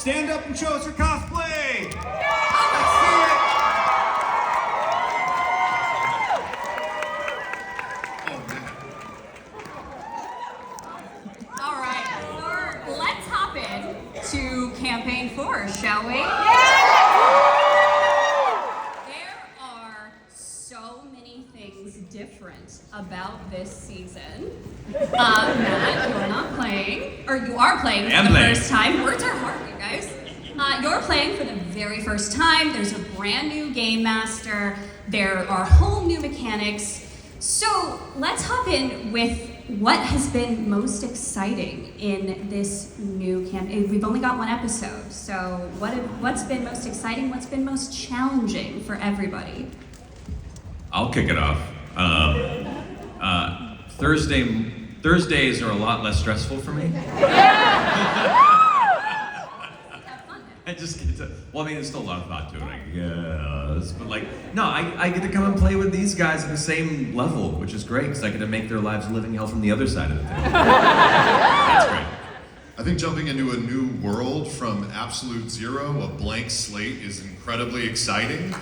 Stand up and show us your cosplay! Let's see it! Oh, man. All right, let's hop in to campaign 4, shall we? There are so many things different about this season. Matt, you're not playing, or you are playing for the first time. Words are hard, you guys. You're playing for the very first time. There's a brand new game master. There are whole new mechanics. So let's hop in with what has been most exciting in this new campaign. We've only got one episode, so what's been most exciting? What's been most challenging for everybody? I'll kick it off. Thursdays are a lot less stressful for me. I just get to, well, I mean, there's still a lot of thought to it, I guess. But I get to come and play with these guys at the same level, which is great, because I get to make their lives living hell from the other side of the table. That's great. I think jumping into a new world from absolute zero, a blank slate, is incredibly exciting.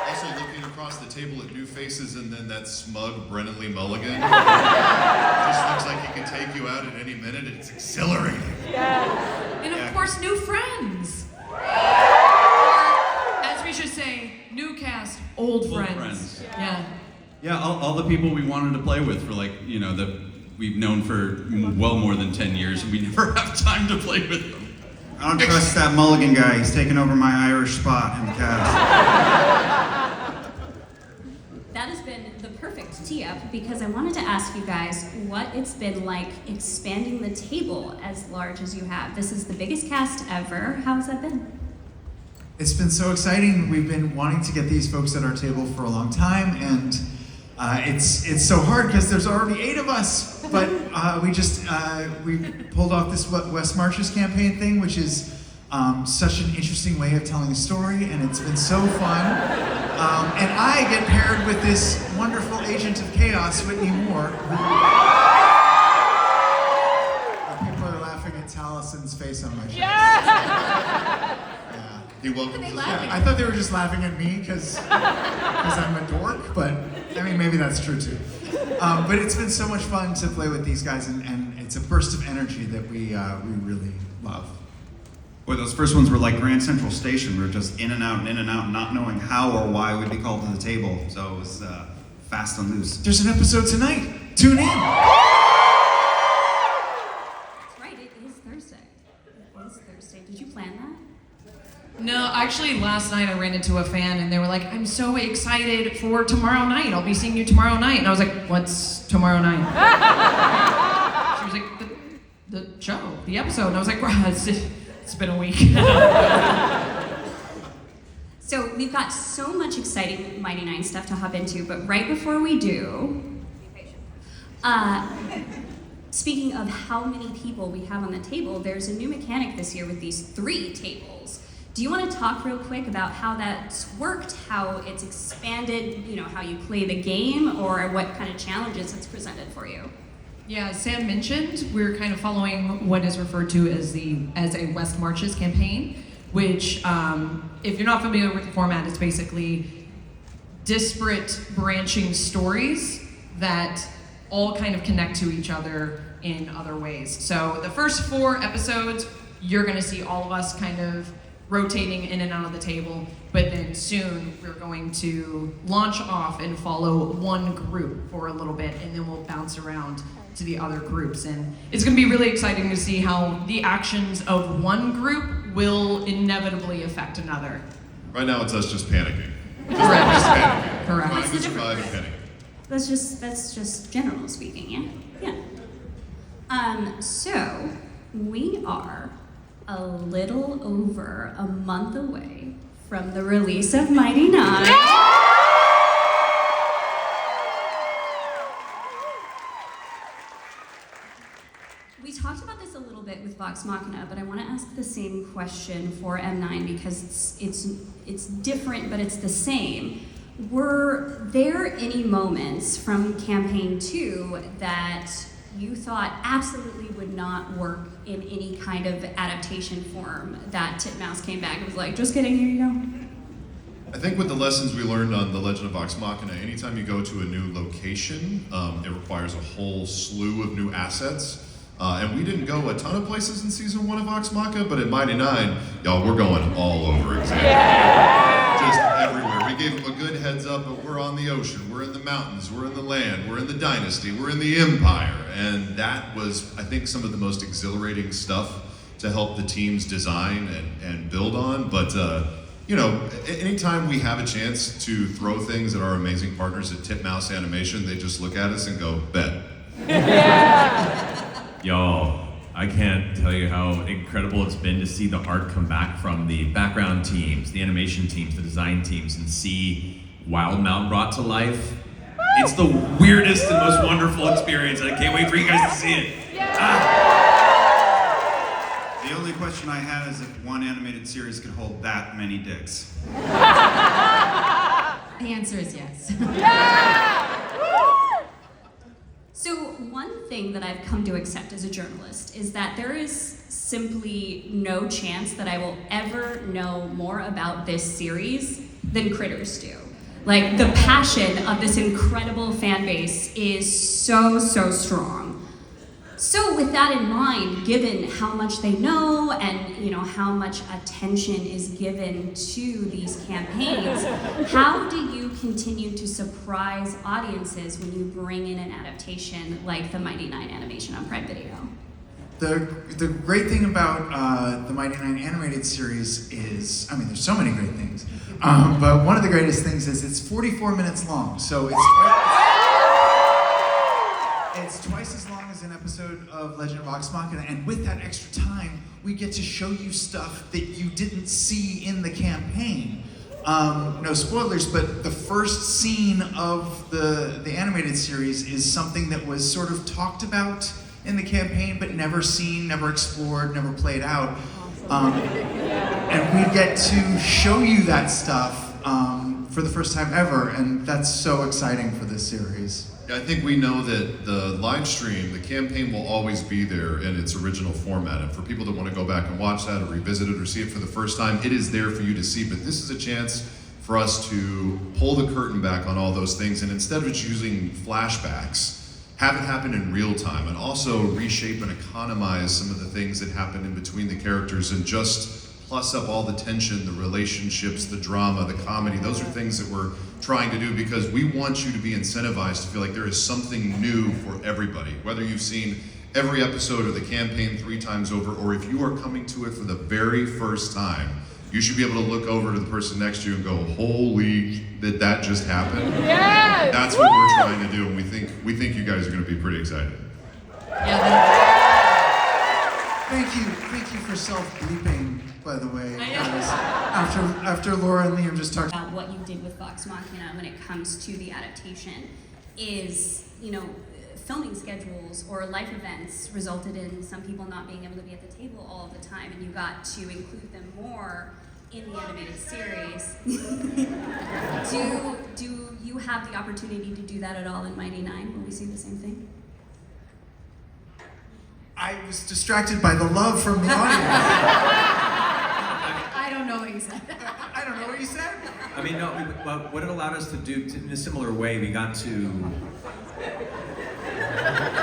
Also looking across the table at new faces and then that smug Brennan Lee Mulligan. Just looks like he can take you out at any minute. It's exhilarating. And of course, new friends. Or, as we should say, new cast, old friends. Yeah, all the people we wanted to play with for that we've known for well more than 10 years, and we never have time to play with them. I don't trust that Mulligan guy. He's taking over my Irish spot in the cast. That has been the perfect tee-up, because I wanted to ask you guys what it's been like expanding the table as large as you have. This is the biggest cast ever. How has that been? It's been so exciting. We've been wanting to get these folks at our table for a long time, and it's so hard because there's already 8 of us. But we pulled off this West Marches campaign thing, which is such an interesting way of telling a story, and it's been so fun. And I get paired with this wonderful agent of chaos, Whitney Moore. People are laughing at Talison's face on my show. He welcomes us. Yeah, I thought they were just laughing at me because I'm a dork, but I mean, maybe that's true too. But it's been so much fun to play with these guys, and it's a burst of energy that we really love. Boy, those first ones were like Grand Central Station. We were just in and out, not knowing how or why we'd be called to the table. So it was fast and loose. There's an episode tonight. Tune in. That's right, it is Thursday. It is Thursday. Did you plan that? No, actually, last night I ran into a fan and they were like, I'm so excited for tomorrow night. I'll be seeing you tomorrow night. And I was like, what's tomorrow night? She was like, the show, the episode. And I was like, it's been a week. So we've got so much exciting Mighty Nein stuff to hop into, but right before we do, speaking of how many people we have on the table, there's a new mechanic this year with these 3 tables. Do you want to talk real quick about how that's worked, how it's expanded, how you play the game, or what kind of challenges it's presented for you? Yeah, as Sam mentioned, we're kind of following what is referred to as a West Marches campaign, which, if you're not familiar with the format, it's basically disparate branching stories that all kind of connect to each other in other ways. So the first 4 episodes, you're going to see all of us kind of rotating in and out of the table, but then soon we're going to launch off and follow one group for a little bit, and then we'll bounce around to the other groups. And it's going to be really exciting to see how the actions of one group will inevitably affect another. Right now, it's us just panicking. Correct. Just panicking. Correct. Trying to survive and panic. That's just general speaking, yeah? So we are a little over a month away from the release of Mighty Nein. We talked about this a little bit with Vox Machina, but I want to ask the same question for M9 because it's different, but it's the same. Were there any moments from campaign 2 that you thought absolutely would not work in any kind of adaptation form that Titmouse came back and was like, just kidding, here you go? I think with the lessons we learned on The Legend of Vox Machina, anytime you go to a new location, it requires a whole slew of new assets. And we didn't go a ton of places in season 1 of Vox Machina, but in Mighty Nein, y'all, we're going all over Exandria. Just everywhere. We gave them a good heads up, but we're on the ocean, we're in the mountains, we're in the land, we're in the dynasty, we're in the empire. And that was, I think, some of the most exhilarating stuff to help the teams design and build on. But you know, anytime we have a chance to throw things at our amazing partners at Titmouse Animation, they just look at us and go, bet. Y'all, I can't tell you how incredible it's been to see the art come back from the background teams, the animation teams, the design teams, and see Wild Mount brought to life. It's the weirdest and most wonderful experience, and I can't wait for you guys to see it. The only question I have is if one animated series could hold that many dicks. The answer is yes. So one thing that I've come to accept as a journalist is that there is simply no chance that I will ever know more about this series than Critters do. Like, the passion of this incredible fan base is so, so strong. So with that in mind, given how much they know and how much attention is given to these campaigns, how do you continue to surprise audiences when you bring in an adaptation like the Mighty Nein animation on Prime Video? The great thing about the Mighty Nein animated series is, I mean, there's so many great things, but one of the greatest things is it's 44 minutes long, so it's twice as long as an episode of Legend of Vox Machina, and with that extra time, we get to show you stuff that you didn't see in the campaign. No spoilers, but the first scene of the animated series is something that was sort of talked about in the campaign, but never seen, never explored, never played out. And we get to show you that stuff for the first time ever, and that's so exciting for this series. I think we know that the live stream, the campaign will always be there in its original format. And for people that want to go back and watch that or revisit it or see it for the first time, it is there for you to see. But this is a chance for us to pull the curtain back on all those things, and instead of just using flashbacks, have it happen in real time, and also reshape and economize some of the things that happen in between the characters, and just plus up all the tension, the relationships, the drama, the comedy. Those are things that we're trying to do because we want you to be incentivized to feel like there is something new for everybody. Whether you've seen every episode of the campaign 3 times over, or if you are coming to it for the very first time, you should be able to look over to the person next to you and go, holy, did that just happen? Yes! That's what we're trying to do, and we think you guys are going to be pretty excited. Thank you for self-bleeping, by the way. After Laura and Liam just talked About what you did with Vox Machina when it comes to the adaptation is, filming schedules or life events resulted in some people not being able to be at the table all of the time, and you got to include them more in the animated series. Do you have the opportunity to do that at all in Mighty Nein? Will we see the same thing? I was distracted by the love from the audience. I don't know what you said. I don't know what you said. I mean, no, what it allowed us to do in a similar way, we got to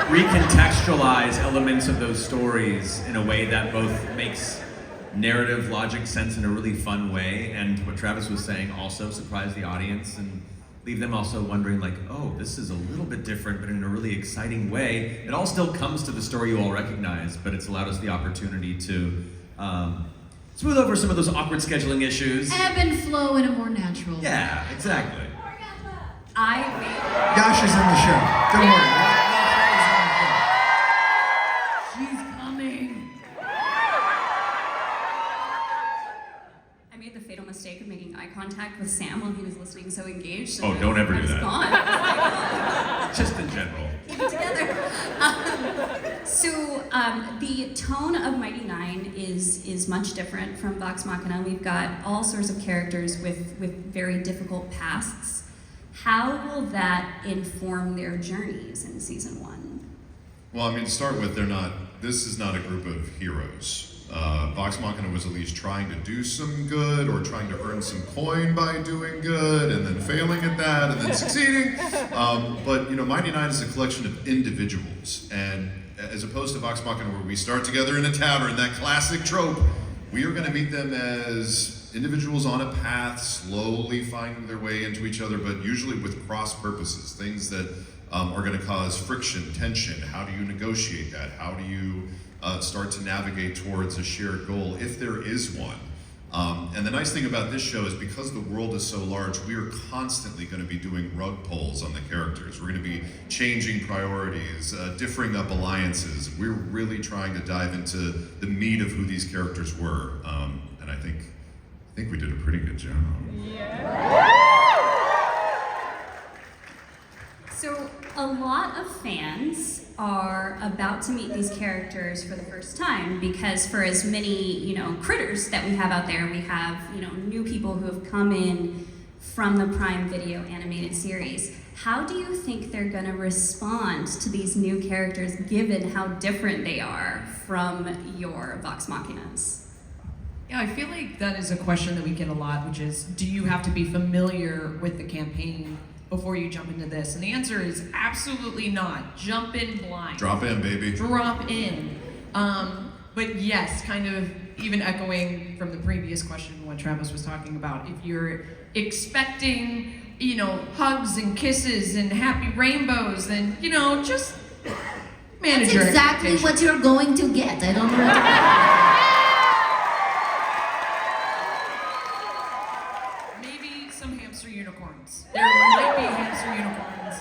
recontextualize elements of those stories in a way that both makes narrative logic sense in a really fun way, and what Travis was saying also surprise the audience and leave them also wondering like, oh, this is a little bit different, but in a really exciting way. It all still comes to the story you all recognize, but it's allowed us the opportunity to smooth over some of those awkward scheduling issues. Ebb and flow in a more natural way. Yeah, exactly. Yash is in the show. Don't worry. She's coming. I made the fatal mistake of making eye contact with Sam while he was listening, so engaged. Oh, don't ever do that. Gone. Just in general. Keep it together. So the tone of Mighty Nein is much different from Vox Machina. We've got all sorts of characters with very difficult pasts. How will that inform their journeys in season 1? Well, I mean, to start with, this is not a group of heroes. Vox Machina was at least trying to do some good or trying to earn some coin by doing good and then failing at that and then succeeding. But, Mighty Nein is a collection of individuals. And as opposed to Vox Machina, where we start together in a tavern, that classic trope, we are going to meet them as individuals on a path, slowly finding their way into each other, but usually with cross purposes, things that are going to cause friction, tension. How do you negotiate that? How do you start to navigate towards a shared goal, if there is one? And the nice thing about this show is because the world is so large, we are constantly going to be doing rug pulls on the characters. We're going to be changing priorities, differing up alliances. We're really trying to dive into the meat of who these characters were. And I think we did a pretty good job. So a lot of fans are about to meet these characters for the first time because for as many, critters that we have out there, we have, new people who have come in from the Prime Video animated series. How do you think they're going to respond to these new characters given how different they are from your Vox Machinas? Yeah, I feel like that is a question that we get a lot, which is, do you have to be familiar with the campaign before you jump into this? And the answer is absolutely not. Jump in blind. Drop in, baby. Drop in. But yes, kind of even echoing from the previous question, what Travis was talking about, if you're expecting, hugs and kisses and happy rainbows, then, just manage That's your exactly expectations. what you're going to get. I don't know what to Maybe some hamster unicorns. There might be hamster unicorns,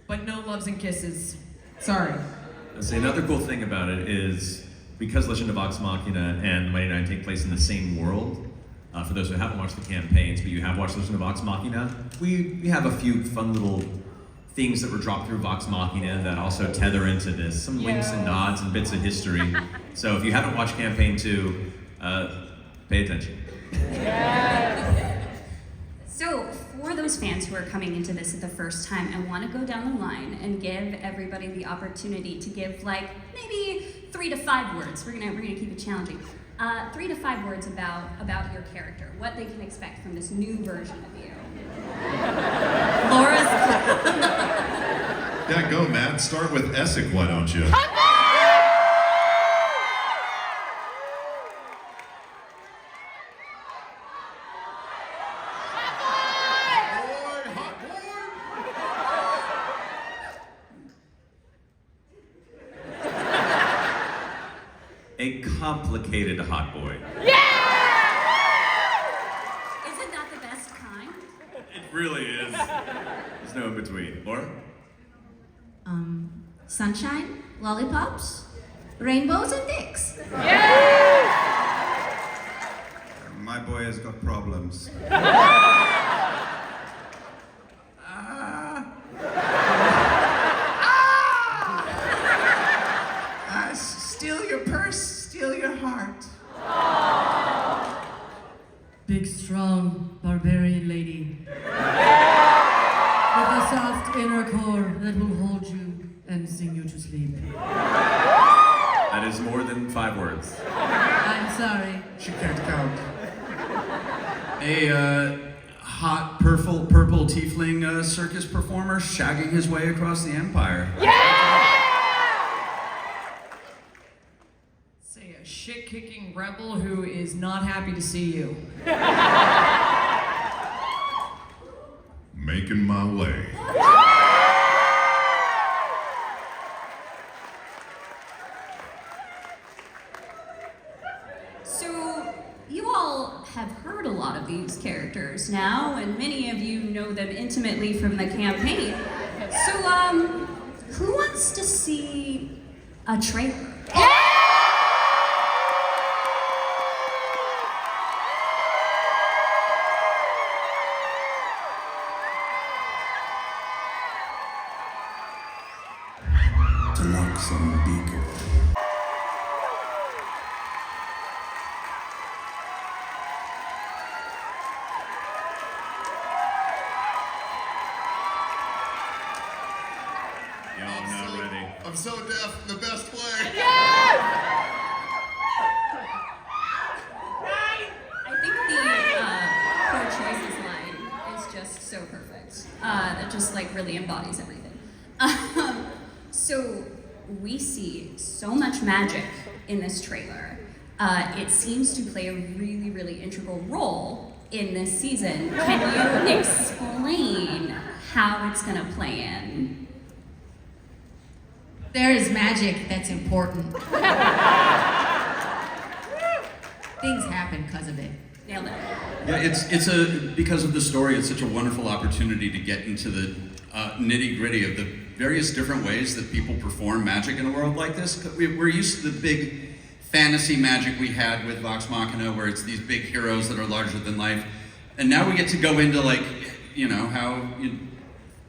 but no loves and kisses. Sorry. Let's say another cool thing about it is because Legend of Vox Machina and Mighty Nein take place in the same world. For those who haven't watched the campaigns, but you have watched Legend of Vox Machina, we have a few fun little things that were dropped through Vox Machina that also tether into this. Some winks and nods and bits of history. So if you haven't watched campaign 2, pay attention. So, for those fans who are coming into this at the first time, I want to go down the line and give everybody the opportunity to give maybe 3 to 5 words. We're gonna keep it challenging. 3 to 5 words about your character, what they can expect from this new version of you. Laura's. Yeah, go, Matt. Start with Essek, why don't you? A complicated hot boy. Isn't that the best kind? It really is. There's no in between. Laura? Sunshine, lollipops, rainbows, and dicks. My boy has got problems. Steal your purse, steal your heart. Big, strong, barbarian lady. With a soft inner core that will hold you and sing you to sleep. That is more than 5 words. I'm sorry. She can't count. A hot purple tiefling circus performer shagging his way across the empire. Say a shit-kicking rebel who is not happy to see you. Making my way. So, you all have heard a lot of these characters now, and many of you know them intimately from the campaign. So, who wants to see a trailer? Deluxe Beaker. Yo, not ready. I'm so deaf in the best way. I think the poor choices line is just so perfect. That just like really embodies everything. So we see so much magic in this trailer. It seems to play a really, really integral role in this season. Can you explain how it's gonna play in? There is magic that's important. Things happen because of it. Nailed it. Yeah, because of the story, it's such a wonderful opportunity to get into the nitty gritty of the various different ways that people perform magic in a world like this. We're used to the big fantasy magic we had with Vox Machina, where it's these big heroes that are larger than life. And now we get to go into how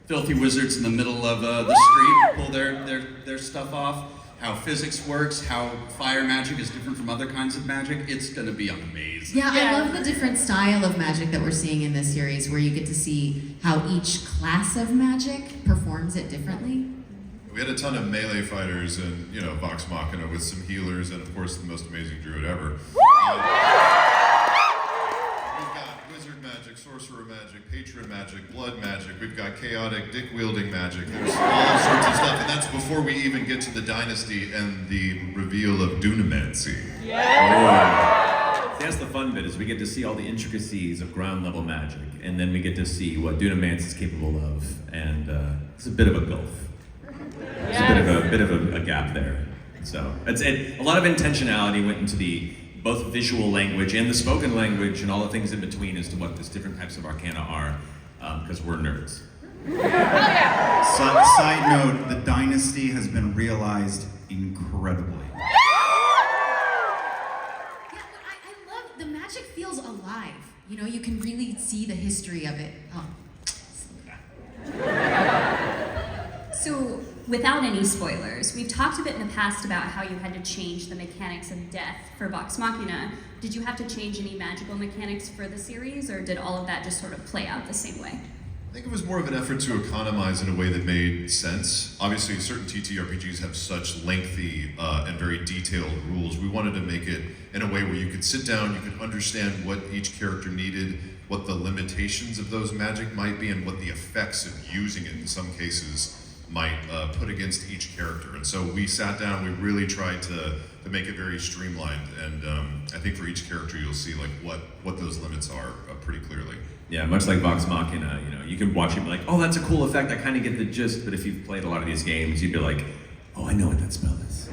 filthy wizards in the middle of the street pull their stuff off, how physics works, how fire magic is different from other kinds of magic. It's gonna be amazing. Yeah, I love the different style of magic that we're seeing in this series, where you get to see how each class of magic performs it differently. We had a ton of melee fighters and, Vox Machina with some healers and, of course, the most amazing druid ever. We've got wizard magic, sorcerer magic, patron magic, blood magic. We've got chaotic dick-wielding magic. There's all sorts of stuff, and that's before we even get to the dynasty and the reveal of Dunamancy. Oh. That's the fun bit, is we get to see all the intricacies of ground level magic, and then we get to see what Dunamancy is capable of, and it's a bit of a gulf. There's a bit of a gap there. So a lot of intentionality went into the both visual language and the spoken language and all the things in between as to what these different types of arcana are, because we're nerds. Side note, the dynasty has been realized incredibly. Yeah, but I love the magic feels alive. You can really see the history of it. Oh. So, without any spoilers, we've talked a bit in the past about how you had to change the mechanics of death for Vox Machina. Did you have to change any magical mechanics for the series, or did all of that just sort of play out the same way? I think it was more of an effort to economize in a way that made sense. Obviously, certain TTRPGs have such lengthy and very detailed rules. We wanted to make it in a way where you could sit down, you could understand what each character needed, what the limitations of those magic might be, and what the effects of using it in some cases might put against each character. And so we sat down, we really tried to make it very streamlined, and I think for each character you'll see what those limits are pretty clearly. Yeah, much like Vox Machina, you can watch it and be like, oh, that's a cool effect, I kind of get the gist, but if you've played a lot of these games, you'd be like, oh, I know what that spell is.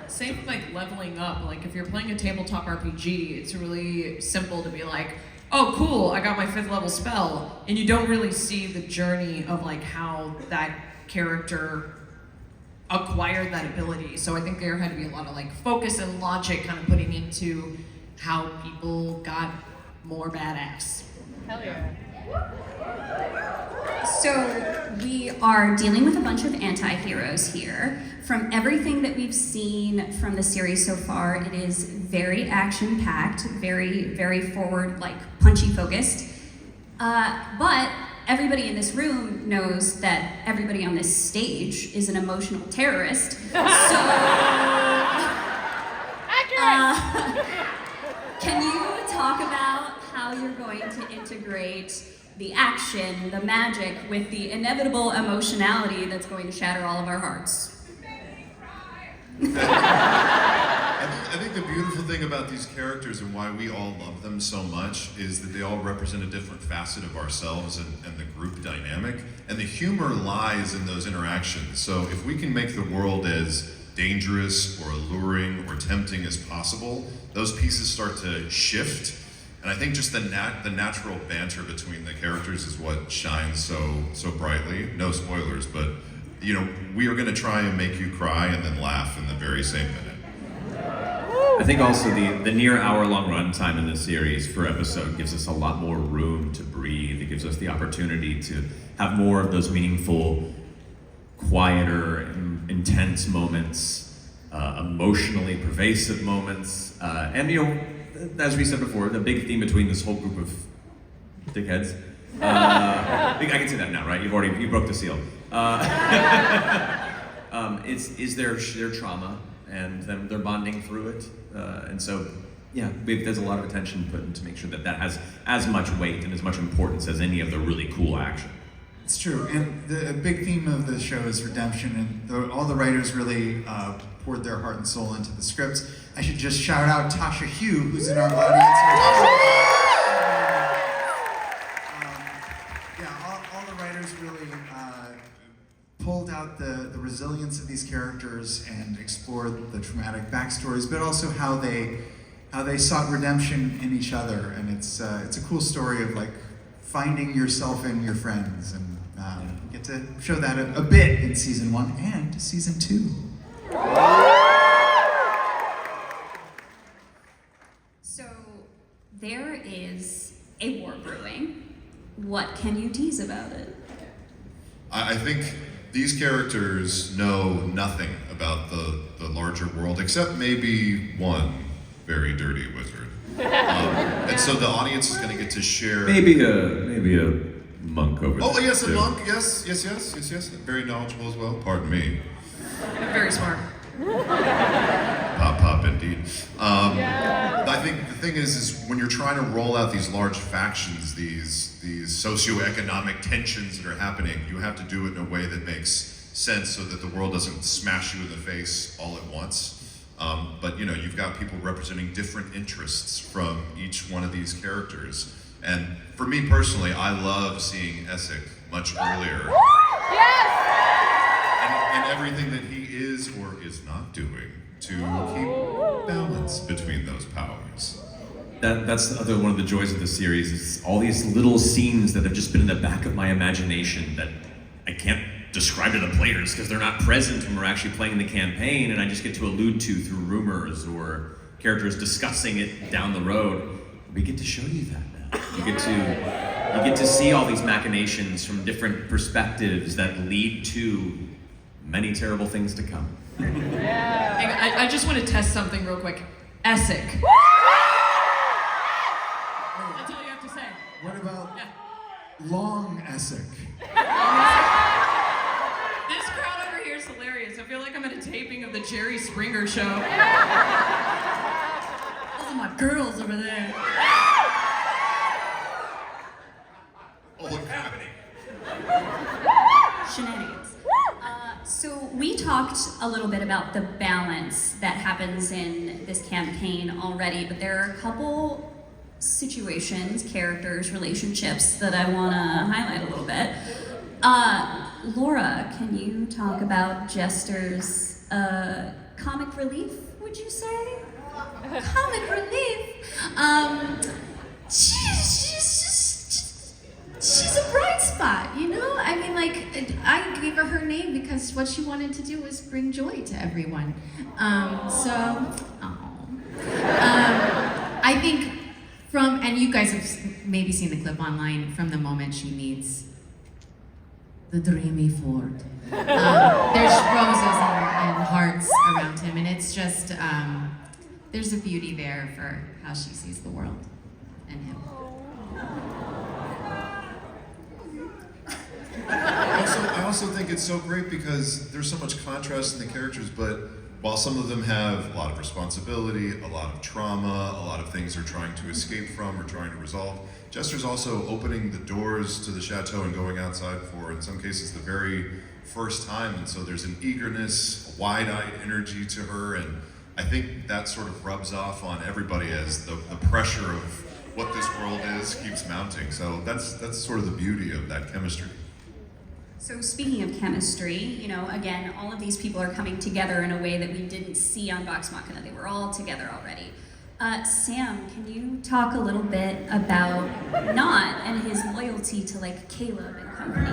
Same like leveling up. Like if you're playing a tabletop RPG, it's really simple to be like, oh cool, I got my 5th level spell, and you don't really see the journey of like how that character acquired that ability. So I think there had to be a lot of like focus and logic kind of putting into how people got more badass. Hell yeah. So we are dealing with a bunch of anti-heroes here. From everything that we've seen from the series so far, it is very action-packed, very, very forward, like punchy focused. But everybody in this room knows that everybody on this stage is an emotional terrorist. So, can you talk about how you're going to integrate the action, the magic, with the inevitable emotionality that's going to shatter all of our hearts? I think the beautiful thing about these characters and why we all love them so much is that they all represent a different facet of ourselves and the group dynamic. And the humor lies in those interactions. So if we can make the world as dangerous or alluring or tempting as possible, those pieces start to shift. And I think just the natural banter between the characters is what shines so brightly. No spoilers, but we are going to try and make you cry and then laugh in the very same minute. I think also the near hour-long runtime in this series per episode gives us a lot more room to breathe. It gives us the opportunity to have more of those meaningful, quieter, intense moments, emotionally pervasive moments, and as we said before, the big theme between this whole group of dickheads I can say that now, right? You broke the seal. Is their trauma and them they're bonding through it, and so yeah, there's a lot of attention put in to make sure that that has as much weight and as much importance as any of the really cool action. It's true, and a big theme of the show is redemption, and all the writers really poured their heart and soul into the scripts. I should just shout out Tasha Hugh, who's in our audience. All the writers really pulled out the resilience of these characters and explored the traumatic backstories, but also how they sought redemption in each other, and it's a cool story of like finding yourself in your friends, and we get to show that a bit in season 1 and season 2. So there is a war brewing. What can you tease about it? I think these characters know nothing about the larger world, except maybe one very dirty wizard. And so the audience is going to get to share. Maybe a monk over there. Oh yes, a too. monk. Yes. Very knowledgeable as well. Pardon me. Very smart. Pop, indeed. I think the thing is when you're trying to roll out these large factions, these socioeconomic tensions that are happening, you have to do it in a way that makes sense so that the world doesn't smash you in the face all at once. But you've got people representing different interests from each one of these characters. And for me personally, I love seeing Essek much earlier. And everything that he is or is not doing to keep balance between those powers. That's the other one of the joys of the series is all these little scenes that have just been in the back of my imagination that I can't describe to the players because they're not present when we're actually playing the campaign, and I just get to allude to through rumors or characters discussing it down the road. We get to show you that now. You get to see all these machinations from different perspectives that lead to many terrible things to come. I just want to test something real quick. Essek. That's all you have to say. What about Long Essek? This crowd over here is hilarious. I feel like I'm at a taping of the Jerry Springer show. Those are my girls over there. Oh, what's happening? Shenanigans. So we talked a little bit about the balance that happens in this campaign already, but there are a couple situations, characters, relationships that I want to highlight a little bit. Laura, can you talk about Jester's comic relief, would you say? Comic relief? She's a bright spot, I mean, I gave her name because what she wanted to do was bring joy to everyone. I think and you guys have maybe seen the clip online, from the moment she meets the dreamy Ford. There's roses and hearts around him, and it's just, there's a beauty there for how she sees the world and him. I also think it's so great because there's so much contrast in the characters, but while some of them have a lot of responsibility, a lot of trauma, a lot of things they're trying to escape from or trying to resolve, Jester's also opening the doors to the chateau and going outside for, in some cases, the very first time, and so there's an eagerness, a wide-eyed energy to her, and I think that sort of rubs off on everybody as the pressure of what this world is keeps mounting. So that's sort of the beauty of that chemistry. So speaking of chemistry, again, all of these people are coming together in a way that we didn't see on Vox Machina. They were all together already. Sam, can you talk a little bit about Not and his loyalty to Caleb and company?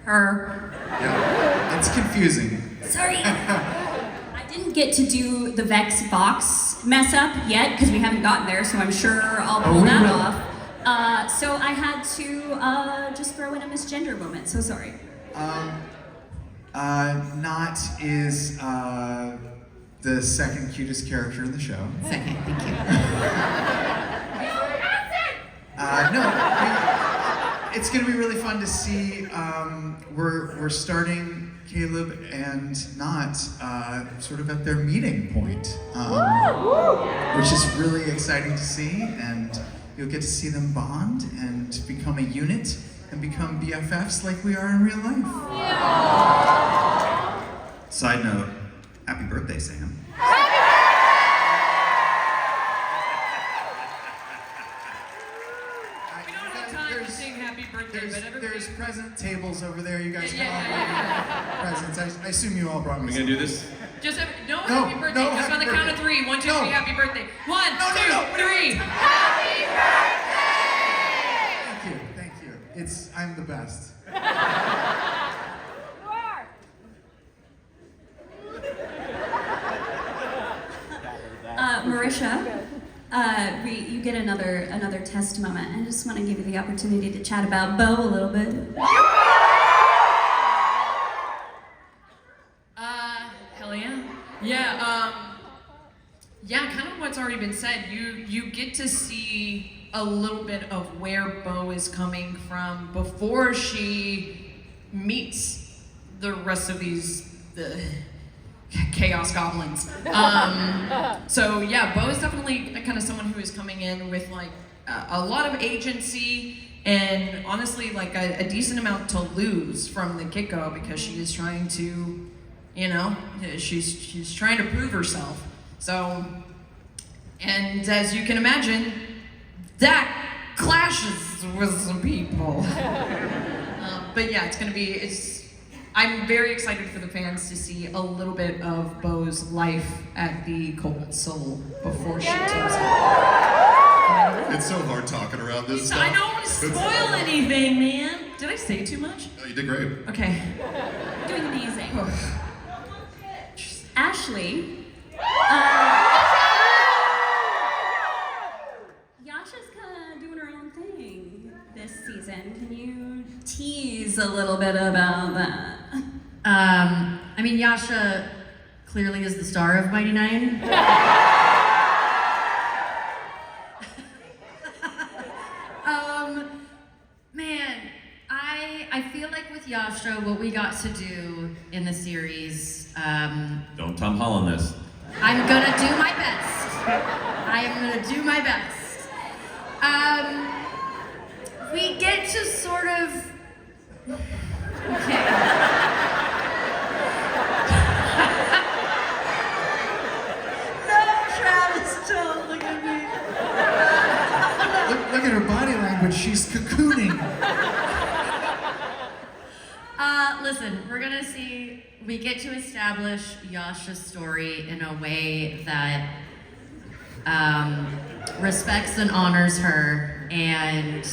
Her. Yeah, it's confusing. Sorry. I didn't get to do the Vex box mess up yet because we haven't gotten there, so I'm sure I'll pull that off. So I had to just throw in a misgender moment, so sorry. Not is the second cutest character in the show. Second, thank you. It's going to be really fun to see. We're starting Caleb and Not sort of at their meeting point, which is really exciting to see. And you'll get to see them bond and become a unit and become BFFs like we are in real life. Side note, happy birthday, Sam. We don't have time to sing happy birthday, but everybody... There's present tables over there. You guys can all bring presents. I assume you all brought me. Are we gonna do this? Just happy birthday. no, Just on the happy count of birthday. 3. 1, 2, No. 3, happy birthday. 1, No, 2, 3. Thank you. I'm the best. Marisha, you get another test moment. I just want to give you the opportunity to chat about Bo a little bit. Hell yeah. Yeah, kind of what's already been said. You get to see a little bit of where Bo is coming from before she meets the rest of the chaos goblins. So yeah, Bo is definitely kind of someone who is coming in with like a lot of agency and honestly like a decent amount to lose from the get-go because she is trying to, she's trying to prove herself. So, and as you can imagine, that clashes with some people. But yeah, I'm very excited for the fans to see a little bit of Bo's life at the Cold Soul before she takes it. It's so hard talking around this stuff. I don't want to spoil anything, man. Did I say too much? No, you did great. Okay. Doing amazing. Ashley, Yasha's kind of doing her own thing this season. Can you tease a little bit about that? Yasha clearly is the star of Mighty Nein. Man, I feel like with Yasha, what we got to do in the series, Don't Tom Holland this. I'm gonna do my best. We get to sort of, okay. Look at her body language. She's cocooning. Listen, we get to establish Yasha's story in a way that respects and honors her, and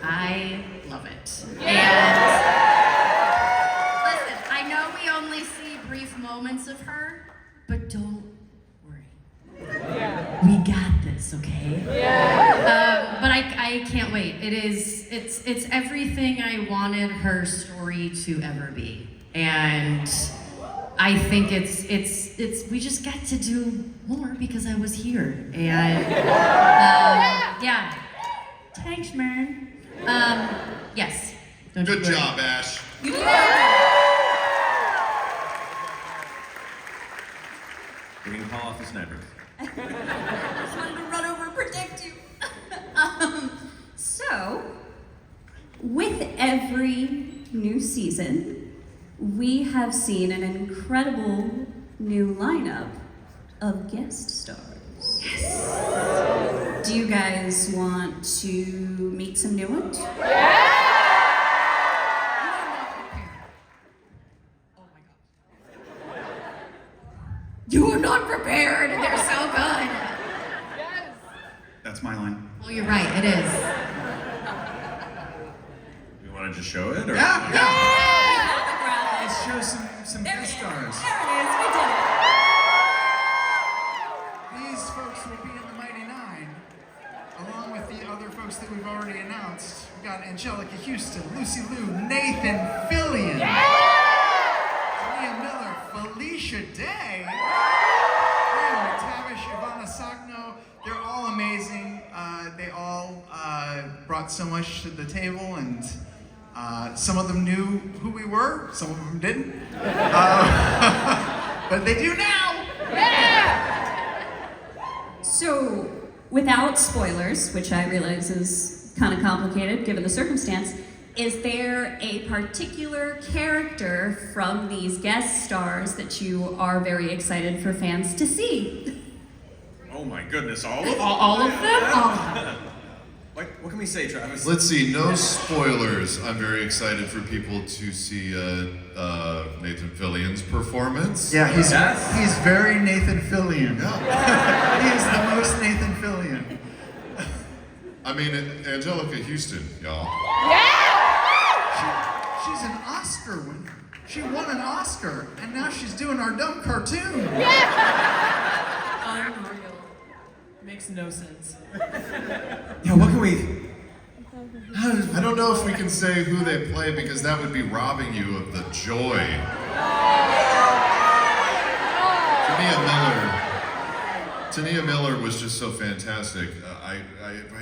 I love it. And listen, I know we only see brief moments of her, but don't worry. We got this, okay? But I can't wait. It's everything I wanted her story to ever be. And I think we just get to do more because I was here. And yeah. Thanks, man. Yes. Don't you Good worry. job, Ash. We can call off the snipers. I just wanted to run over and protect you. So, with every new season, we have seen an incredible new lineup of guest stars. Yes. Do you guys want to meet some new ones? You are not prepared. They're so good. That's my line. Oh, you're right. It is. You want to just show it, or? Yeah. Let's show some guest stars. There it is. We did it. These folks will be in the Mighty Nein, along with the other folks that we've already announced. We've got Angelica Houston, Lucy Liu, Nathan Fillion, Leah Miller, Felicia Day, Ryan McTavish, Ivana Sakno. They're all amazing. They all brought brought so much to the table, and some of them knew who we were, some of them didn't. But they do now! So, without spoilers, which I realize is kind of complicated given the circumstance, is there a particular character from these guest stars that you are very excited for fans to see? Oh my goodness, all of them? All of them? All of them. What can we say, Travis? Let's see, no spoilers. I'm very excited for people to see Nathan Fillion's performance. Yeah, he's Yes. very Nathan Fillion. Yeah. He is the most Nathan Fillion. I mean, Angelica Houston, y'all. She's an Oscar winner. She won an Oscar, and now she's doing our dumb cartoon. Unreal. Makes no sense. Yeah, what can we... I don't know if we can say who they play because that would be robbing you of the joy. Tania Miller was just so fantastic. I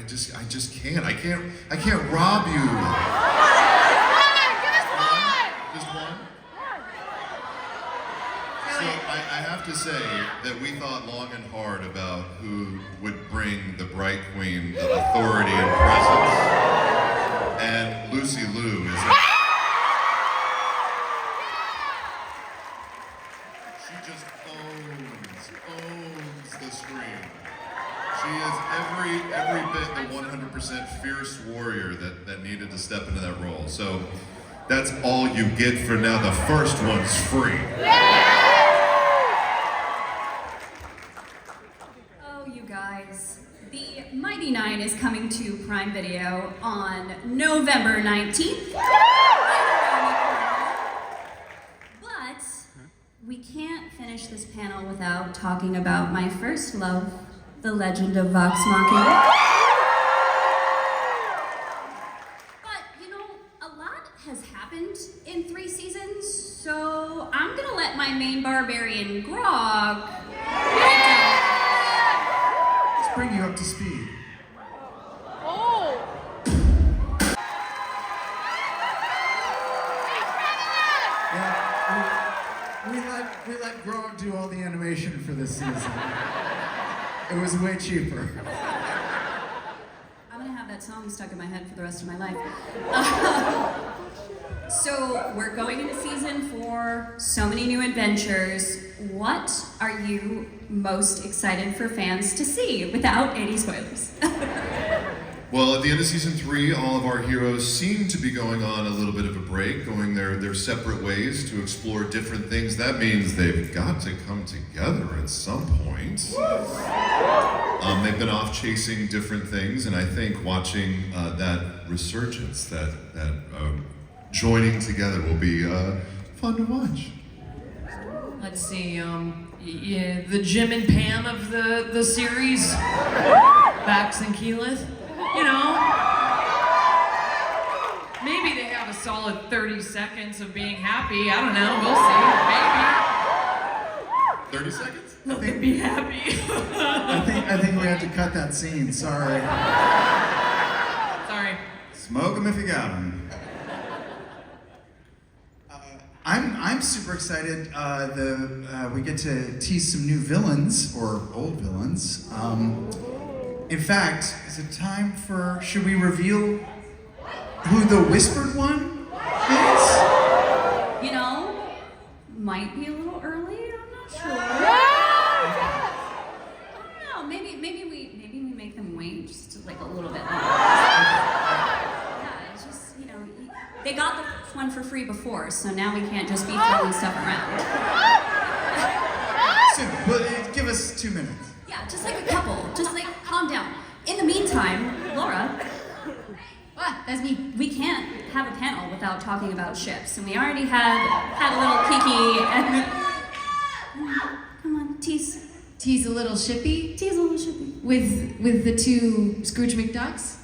just can't. I can't rob you. Just one? So I have to say that we thought long and hard about who would bring the Bright Queen of authority and presence. And Lucy Liu is... She just owns the screen. She is every bit the 100% fierce warrior that needed to step into that role. So that's all you get for now. The first one's free. Oh, you guys. The Mighty Nein is coming to Prime Video on November 19th. But we can't finish this panel without talking about my first love, the legend of Vox Machina. But, you know, a lot has happened in 3 seasons, so I'm gonna let my main barbarian, Grog, Let's bring you up to speed. Yeah, we let Grog do all the animation for this season. It was way cheaper. I'm gonna have that song stuck in my head for the rest of my life. So we're going into season 4, so many new adventures. What are you most excited for fans to see without any spoilers? Well, at the end of season 3, all of our heroes seem to be going on a little bit of a break, going their separate ways to explore different things. That means they've got to come together at some point. They've been off chasing different things, and I think watching that resurgence, that joining together will be fun to watch. Let's see, yeah, the Jim and Pam of the series, Bax and Keyleth, you know, maybe they have a solid 30 seconds of being happy, I don't know, we'll see, maybe. 30 seconds? They'd be happy. I think we have to cut that scene, sorry. Sorry. Smoke them if you got them. I'm super excited. We get to tease some new villains, or old villains. In fact, is it time for, should we reveal who the Whispered One is? You know, might be a little early, I'm not sure. I don't know, maybe we make them wait just like a little bit longer. Yeah, it's just, you know, they got the first one for free before, so now we can't just be throwing stuff around. Soon, but give us 2 minutes. Yeah, just like a couple, just like calm down. In the meantime, Laura, What? That's me. we can't have a panel without talking about ships, and we already had a little kiki and come on, tease Tease a little shippy a little shippy. with the 2 Scrooge McDucks.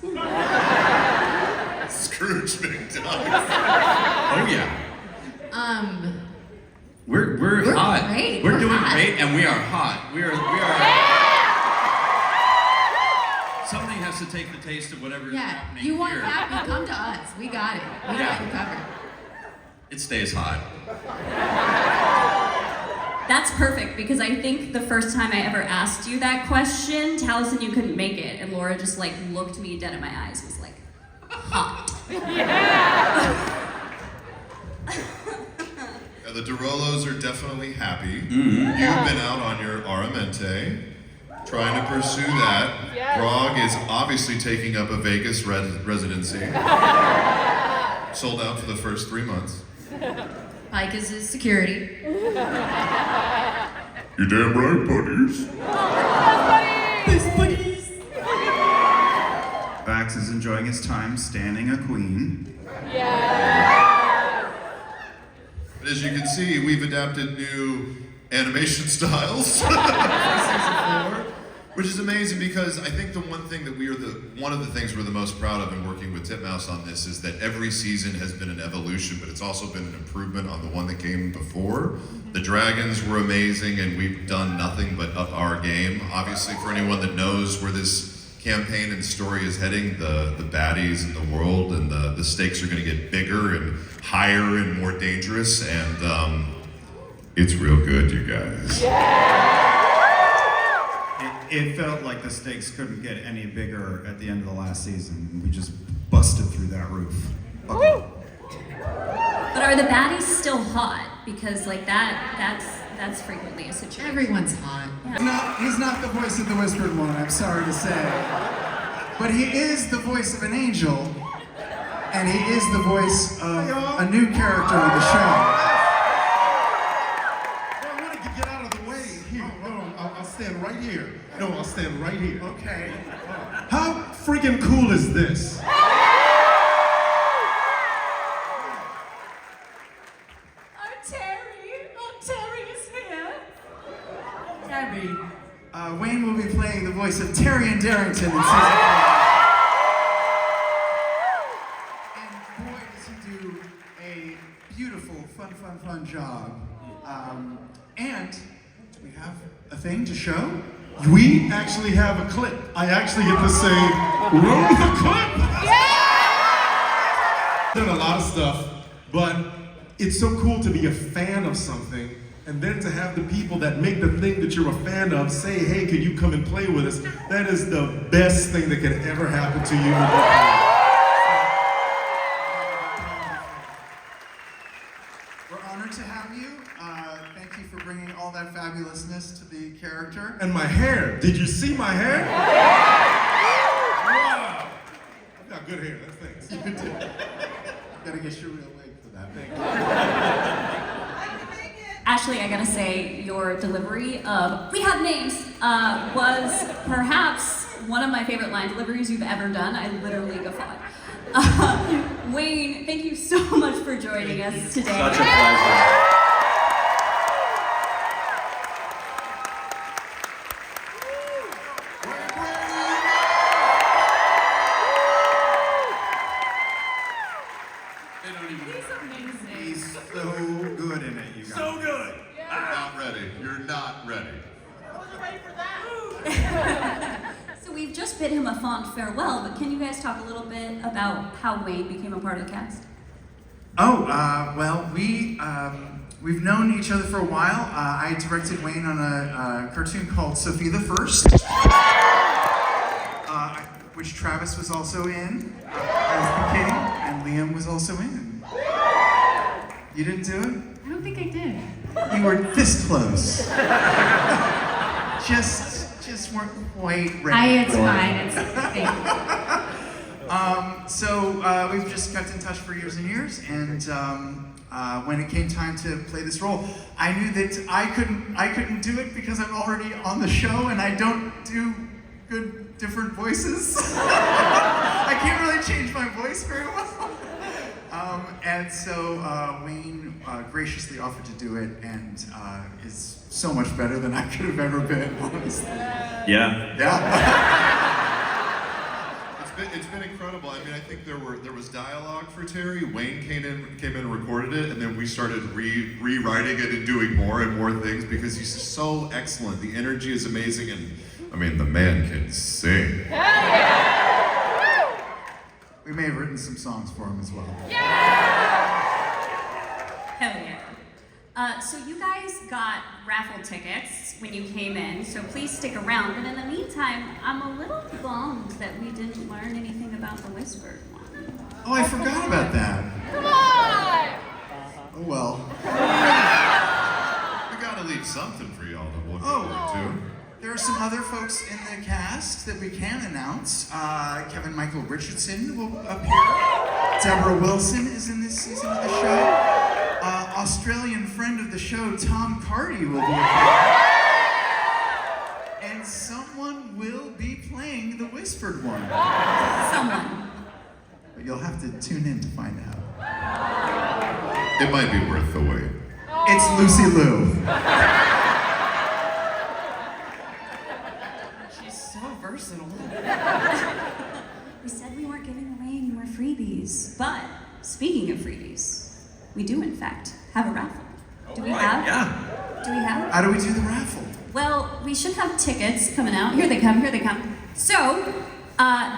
Scrooge McDuck. Oh yeah. We're hot. great. We're We're doing hot. great, and we are hot. We are. Somebody has to take the taste of whatever is Yeah, happening you want here. happy, come to us. We got it. We got you covered. It stays hot. That's perfect because I think the first time I ever asked you that question, Taliesin, you couldn't make it, and Laura just like looked me dead in my eyes, and was like, hot. The Derolos are definitely happy. You've been out on your Aramente, trying to pursue that. Grog is obviously taking up a Vegas residency. Sold out for the first 3 months. Pike is his security. You damn right, buddies. Vax is enjoying his time standing a queen. But as you can see, we've adapted new animation styles, which is amazing because I think the one thing that one of the things we're the most proud of in working with Titmouse on this is that every season has been an evolution, but it's also been an improvement on the one that came before. The dragons were amazing, and we've done nothing but up our game. Obviously, for anyone that knows where this campaign and story is heading, the baddies in the world and the stakes are going to get bigger and higher and more dangerous, and it's real good, you guys. It felt like the stakes couldn't get any bigger at the end of the last season. We just busted through that roof. But are the baddies still hot? Because like that's frequently a situation. Everyone's hot. He's not the voice of the Whispered One, I'm sorry to say. But he is the voice of an angel, and he is the voice of a new character on the show. I wanted to get out of the way. Here, I'll stand right here. No, I'll stand right here. Okay. How freaking cool is this? Terry is here. Tabby. Wayne will be playing the voice of Tyrion Darrington in season 4. And boy, does he do a beautiful, fun job. And we have a thing to show. We actually have a clip. I actually get to say, roll the clip! Done a lot of stuff, but it's so cool to be a fan of something and then to have the people that make the thing that you're a fan of say, hey, can you come and play with us? That is the best thing that can ever happen to you. We're honored to have you. Thank you for bringing all that fabulousness to the character. And my hair, did you see my hair? Wow. I've got good hair, that's thanks. You do. Gotta get your real wig for that. Thank you. Ashley, I gotta say, your delivery of "we have names" was perhaps one of my favorite line deliveries you've ever done. I literally guffawed. Wayne, thank you so much for joining us today. Such a pleasure. He's so good in it, you guys. So good. Not ready. You're not ready. So we've just bid him a fond farewell, but can you guys talk a little bit about how Wayne became a part of the cast? Well, we've known each other for a while. I directed Wayne on a cartoon called Sophie the First, which Travis was also in as the king, and Liam was also in. You didn't do it? I don't think I did. You were this close. just weren't quite ready. It's fine. It's thank you. So we've just kept in touch for years and years, and when it came time to play this role, I knew that I couldn't do it because I'm already on the show and I don't do good different voices. I can't really change my voice very well. And so Wayne graciously offered to do it, and is so much better than I could have ever been, honestly. Yeah. It's been incredible. I mean, I think there was dialogue for Terry. Wayne came in and recorded it, and then we started rewriting it and doing more and more things because he's so excellent. The energy is amazing, and I mean, the man can sing. We may have written some songs for him as well. Hell yeah. So you guys got raffle tickets when you came in, so please stick around. But in the meantime, I'm a little bummed that we didn't learn anything about the Whispered one. Oh, I forgot about that. Come on! Oh well. We gotta leave something for y'all to look Oh. forward to. There are some other folks in the cast that we can announce. Kevin Michael Richardson will appear. Deborah Wilson is in this season of the show. Australian friend of the show, Tom Cardy, will be appearing. And someone will be playing the Whispered one. Someone. But you'll have to tune in to find out. It might be worth the wait. It's Lucy Liu. She's so versatile. We said we weren't giving away any more freebies. But speaking of freebies, we do in fact have a raffle. Do we have? Yeah. Do we have? How do we do the raffle? Well, we should have tickets coming out. Here they come, here they come. So,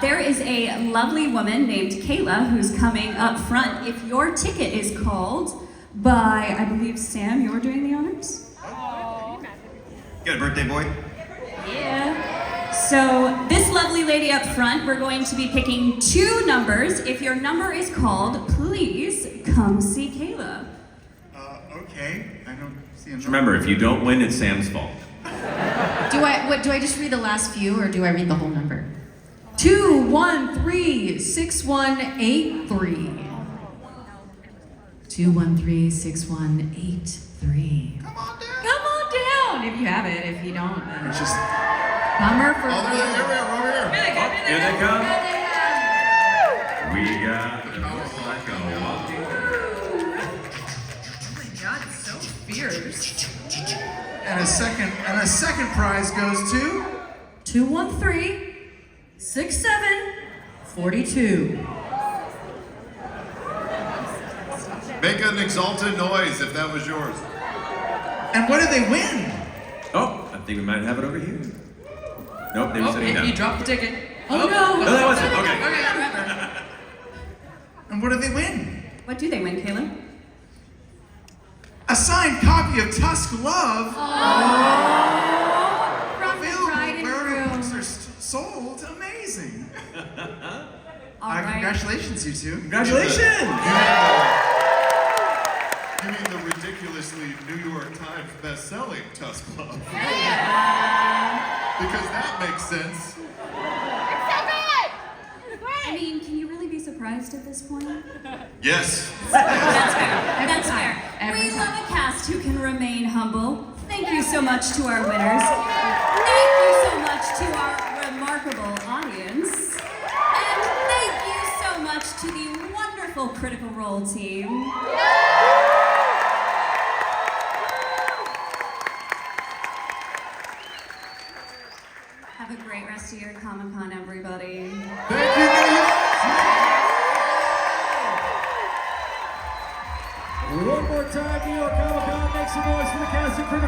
there is a lovely woman named Kayla who's coming up front. If your ticket is called by, I believe, Sam, you're doing the honors? Got a birthday boy? Yeah. So, this lovely lady up front, we're going to be picking 2 numbers. If your number is called, please come see Kayla. Okay. I don't see him. Remember, if you don't win, it's Sam's fault. Do I just read the last few or do I read the whole number? 2136183. 213-6183. Come on down. Come on down if you have it. If you don't, then It's just bummer for Oh, you. here we are, over here. Here they come. We got. Oh my God, it's so fierce. and a second prize goes to 213-6742. Make an exalted noise if that was yours. and what did they win? Oh, I think we might have it over here. Nope, they were sitting down. He dropped the ticket. Oh no! No, that wasn't. Okay. And what did they win? What do they win, Kayla? A signed copy of Tusk Love. From the Available bride and wherever books groom. are sold. Amazing. All right. Congratulations, you two. Congratulations! You mean the ridiculously New York Times best-selling Tusk Love? Because that makes sense. I mean, can you really be surprised at this point? Yes. That's fair. That's fair. Every We time. love a cast who can remain humble. Thank you so much to our winners. Thank you so much to our remarkable audience. And thank you so much to the wonderful Critical Role team. Have a great rest of your Comic-Con, everybody. Thank you, New York. One more time, New York Comic Con, make some noise for the cast and critical.